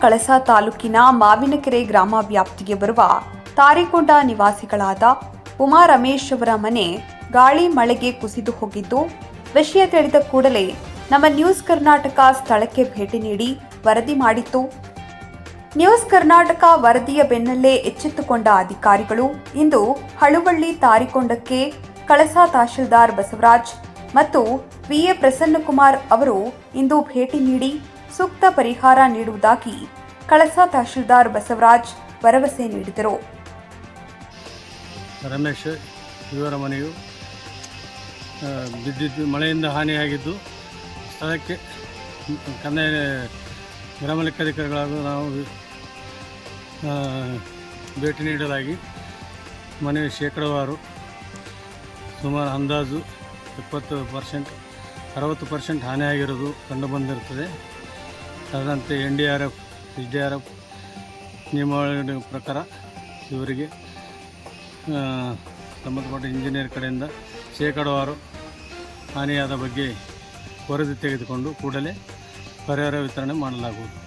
ಕಳಸಾ ತಾಲೂಕಿನ ಮಾವಿನಕೆರೆ ಗ್ರಾಮ ವ್ಯಾಪ್ತಿಗೆ ಬರುವ ತಾರಿಕೊಂಡ ನಿವಾಸಿಗಳಾದ ಉಮಾ ರಮೇಶ್ ಅವರ ಮನೆ ಗಾಳಿ ಮಳೆಗೆ ಕುಸಿದು ಹೋಗಿದ್ದು, ವಿಷಯ ತಿಳಿದ ಕೂಡಲೇ ನಮ್ಮ ನ್ಯೂಸ್ ಕರ್ನಾಟಕ ಸ್ಥಳಕ್ಕೆ ಭೇಟಿ ನೀಡಿ ವರದಿ ಮಾಡಿತ್ತು. ನ್ಯೂಸ್ ಕರ್ನಾಟಕ ವರದಿಯ ಬೆನ್ನಲ್ಲೇ ಎಚ್ಚೆತ್ತುಕೊಂಡ ಅಧಿಕಾರಿಗಳು ಇಂದು ಹಳುವಳ್ಳಿ ತಾರಿಕೊಂಡಕ್ಕೆ ಕಳಸಾ ತಹಶೀಲ್ದಾರ್ ಬಸವರಾಜ್ ಮತ್ತು ವಿಎ ಪ್ರಸನ್ನಕುಮಾರ್ ಅವರು ಇಂದು ಭೇಟಿ ನೀಡಿ ಸೂಕ್ತ ಪರಿಹಾರ ನೀಡುವುದಾಗಿ ಕಳಸಾ ತಹಶೀಲ್ದಾರ್ ಬಸವರಾಜ್ ಭರವಸೆ ನೀಡಿದರು. ರಮೇಶ್ ಇವರ ಮನೆಯು ಬಿದ್ದಿದ್ದು ಮಳೆಯಿಂದ ಹಾನಿಯಾಗಿದ್ದು, ಸ್ಥಳಕ್ಕೆ ಕಂದಾಯ ಗ್ರಾಮ ಲೆಕ್ಕಾಧಿಕಾರಿಗಳಾದ ನಾವು ಭೇಟಿ ನೀಡಲಾಗಿ ಮನೆ ಶೇಕಡಾವಾರು ಸುಮಾರು ಅಂದಾಜು 20% 60% ಹಾನಿಯಾಗಿರೋದು ಕಂಡುಬಂದಿರುತ್ತದೆ. ಅದರಂತೆ NDRF SDRF ನಿಯಮಾವಳಿ ಪ್ರಕಾರ ಇವರಿಗೆ ಸಂಬಂಧಪಟ್ಟ ಇಂಜಿನಿಯರ್ ಕಡೆಯಿಂದ ಶೇಕಡಾವಾರು ಹಾನಿಯಾದ ಬಗ್ಗೆ ವರದಿ ತೆಗೆದುಕೊಂಡು ಕೂಡಲೇ ಪರಿಹಾರ ವಿತರಣೆ ಮಾಡಲಾಗುವುದು.